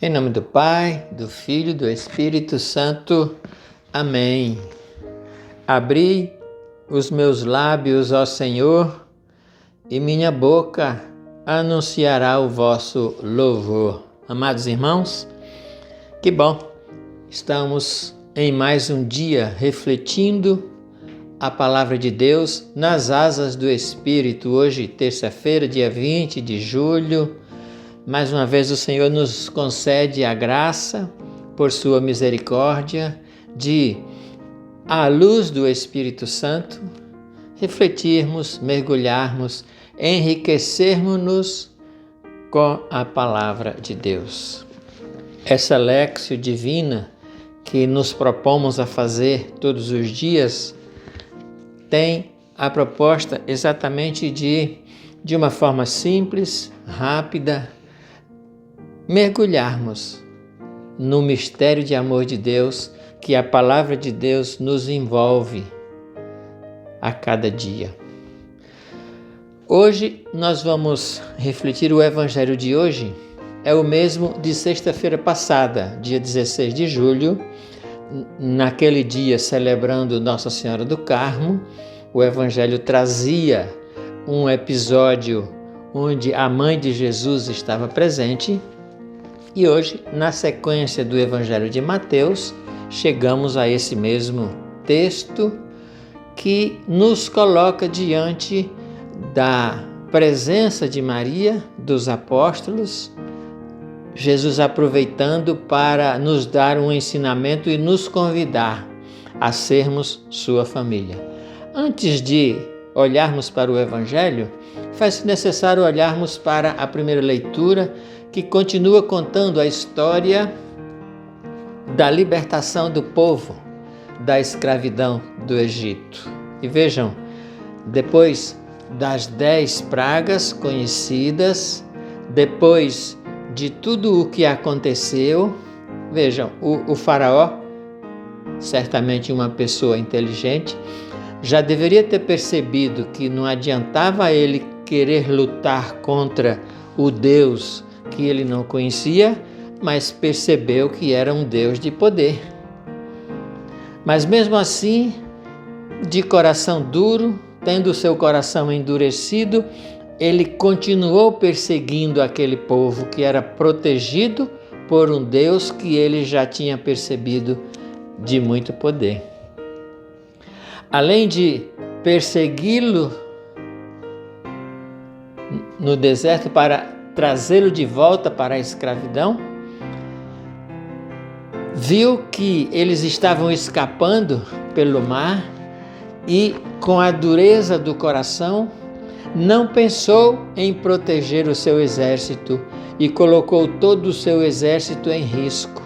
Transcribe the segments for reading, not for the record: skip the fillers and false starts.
Em nome do Pai, do Filho e do Espírito Santo. Amém. Abri os meus lábios, ó Senhor, e minha boca anunciará o vosso louvor. Amados irmãos, que bom! Estamos em mais um dia refletindo a palavra de Deus nas asas do Espírito. Hoje, terça-feira, dia 20 de julho, mais uma vez o Senhor nos concede a graça, por sua misericórdia, de, à luz do Espírito Santo, refletirmos, mergulharmos, enriquecermos-nos com a palavra de Deus. Essa léxio divina que nos propomos a fazer todos os dias tem a proposta exatamente de uma forma simples, rápida, mergulharmos no mistério de amor de Deus que a palavra de Deus nos envolve a cada dia. Hoje nós vamos refletir o evangelho de hoje, é o mesmo de sexta-feira passada, dia 16 de julho, naquele dia celebrando Nossa Senhora do Carmo. O evangelho trazia um episódio onde a mãe de Jesus estava presente. E hoje, na sequência do Evangelho de Mateus, chegamos a esse mesmo texto que nos coloca diante da presença de Maria, dos apóstolos, Jesus aproveitando para nos dar um ensinamento e nos convidar a sermos sua família. Antes de olharmos para o Evangelho, faz-se necessário olharmos para a primeira leitura, que continua contando a história da libertação do povo da escravidão do Egito. E vejam, depois das 10 pragas conhecidas, depois de tudo o que aconteceu, vejam, o faraó, certamente uma pessoa inteligente, já deveria ter percebido que não adiantava ele querer lutar contra o Deus que ele não conhecia, mas percebeu que era um Deus de poder. Mas mesmo assim, de coração duro, tendo seu coração endurecido, ele continuou perseguindo aquele povo que era protegido por um Deus que ele já tinha percebido de muito poder. Além de persegui-lo no deserto para trazê-lo de volta para a escravidão, viu que eles estavam escapando pelo mar e, com a dureza do coração, não pensou em proteger o seu exército e colocou todo o seu exército em risco.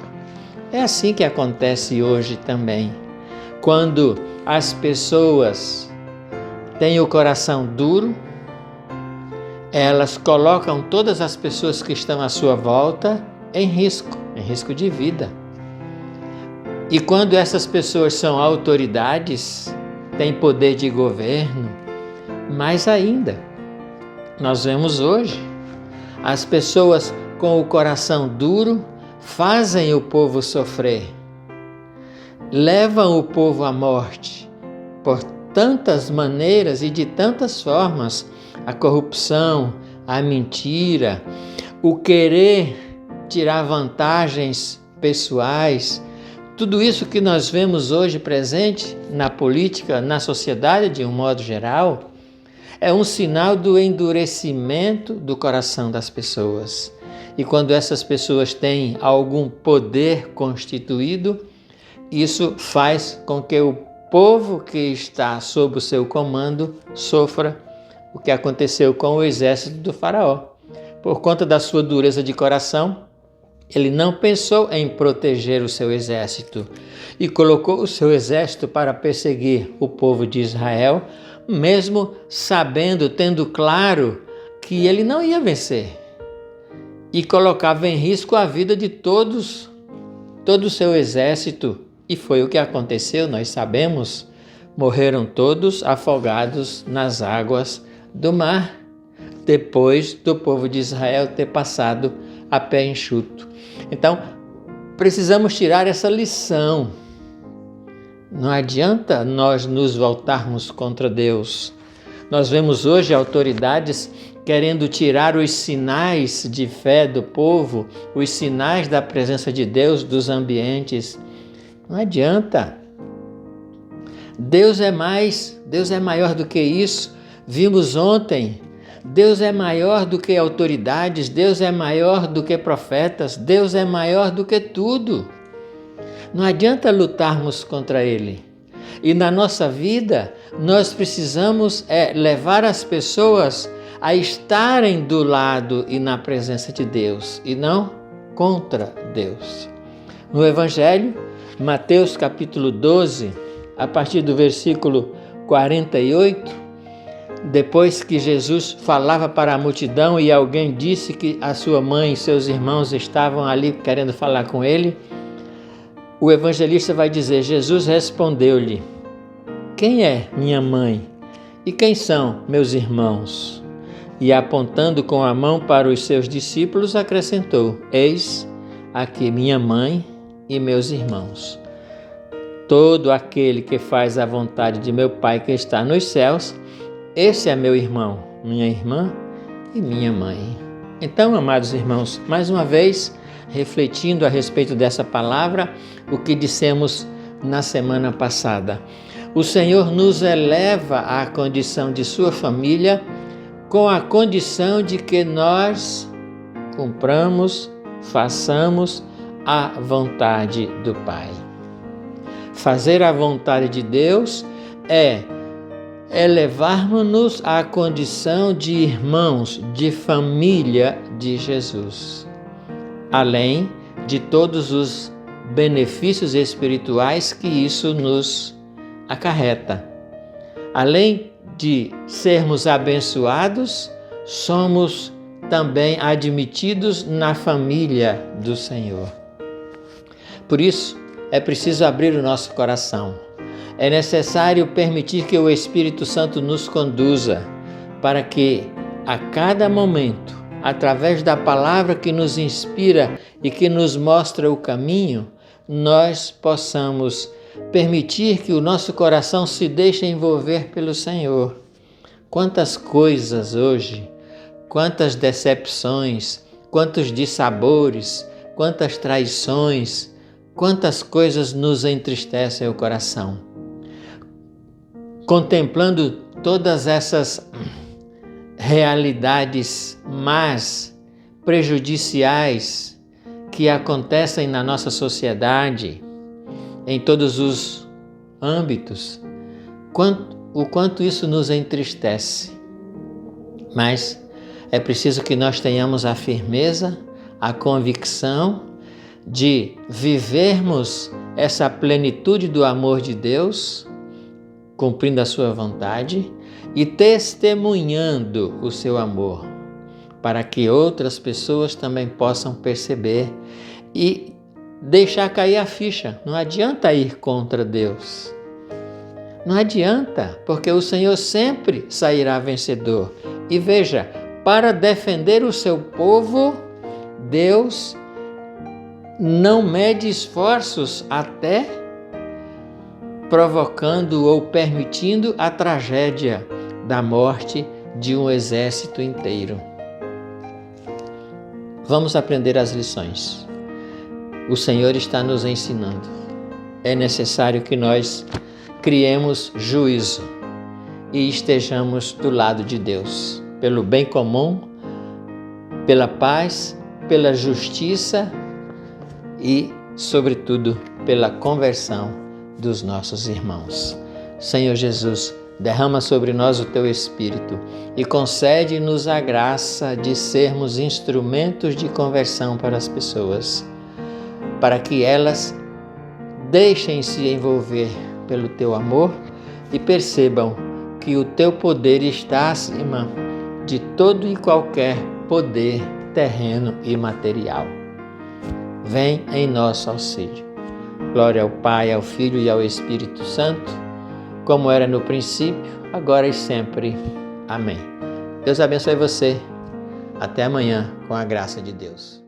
É assim que acontece hoje também. Quando as pessoas têm o coração duro, elas colocam todas as pessoas que estão à sua volta em risco de vida. E quando essas pessoas são autoridades, têm poder de governo, mais ainda, nós vemos hoje, as pessoas com o coração duro fazem o povo sofrer, levam o povo à morte, por tantas maneiras e de tantas formas. A corrupção, a mentira, o querer tirar vantagens pessoais, tudo isso que nós vemos hoje presente na política, na sociedade de um modo geral, é um sinal do endurecimento do coração das pessoas. E quando essas pessoas têm algum poder constituído, isso faz com que o povo que está sob o seu comando sofra o que aconteceu com o exército do faraó. Por conta da sua dureza de coração, ele não pensou em proteger o seu exército e colocou o seu exército para perseguir o povo de Israel, mesmo sabendo, tendo claro que ele não ia vencer. E colocava em risco a vida de todo o seu exército. E foi o que aconteceu, nós sabemos. Morreram todos afogados nas águas do mar, depois do povo de Israel ter passado a pé enxuto. Então, precisamos tirar essa lição. Não adianta nós nos voltarmos contra Deus. Nós vemos hoje autoridades querendo tirar os sinais de fé do povo, os sinais da presença de Deus dos ambientes. Não adianta. Deus é maior do que isso. Vimos ontem, Deus é maior do que autoridades, Deus é maior do que profetas, Deus é maior do que tudo. Não adianta lutarmos contra Ele. E na nossa vida, nós precisamos levar as pessoas a estarem do lado e na presença de Deus, e não contra Deus. No Evangelho, Mateus capítulo 12, a partir do versículo 48, depois que Jesus falava para a multidão e alguém disse que a sua mãe e seus irmãos estavam ali querendo falar com ele, o evangelista vai dizer: Jesus respondeu-lhe: quem é minha mãe e quem são meus irmãos? E apontando com a mão para os seus discípulos, acrescentou: eis aqui minha mãe e meus irmãos. Todo aquele que faz a vontade de meu Pai que está nos céus, esse é meu irmão, minha irmã e minha mãe. Então, amados irmãos, mais uma vez, refletindo a respeito dessa palavra, o que dissemos na semana passada. O Senhor nos eleva à condição de sua família, com a condição de que nós cumpramos, façamos a vontade do Pai. Fazer a vontade de Deus é elevarmos-nos à condição de irmãos, de família de Jesus, além de todos os benefícios espirituais que isso nos acarreta. Além de sermos abençoados, somos também admitidos na família do Senhor. Por isso, é preciso abrir o nosso coração. É necessário permitir que o Espírito Santo nos conduza para que, a cada momento, através da palavra que nos inspira e que nos mostra o caminho, nós possamos permitir que o nosso coração se deixe envolver pelo Senhor. Quantas coisas hoje, quantas decepções, quantos dissabores, quantas traições, quantas coisas nos entristecem o coração. Contemplando todas essas realidades más, prejudiciais que acontecem na nossa sociedade, em todos os âmbitos, o quanto isso nos entristece. Mas é preciso que nós tenhamos a firmeza, a convicção de vivermos essa plenitude do amor de Deus, cumprindo a sua vontade e testemunhando o seu amor, para que outras pessoas também possam perceber e deixar cair a ficha. Não adianta ir contra Deus. Não adianta, porque o Senhor sempre sairá vencedor. E veja, para defender o seu povo, Deus não mede esforços até provocando ou permitindo a tragédia da morte de um exército inteiro. Vamos aprender as lições. O Senhor está nos ensinando. É necessário que nós criemos juízo e estejamos do lado de Deus, pelo bem comum, pela paz, pela justiça e, sobretudo, pela conversão dos nossos irmãos. Senhor Jesus, derrama sobre nós o Teu Espírito e concede-nos a graça de sermos instrumentos de conversão para as pessoas, para que elas deixem-se envolver pelo Teu amor e percebam que o Teu poder está acima de todo e qualquer poder terreno e material. Vem em nosso auxílio. Glória ao Pai, ao Filho e ao Espírito Santo, como era no princípio, agora e sempre. Amém. Deus abençoe você. Até amanhã, com a graça de Deus.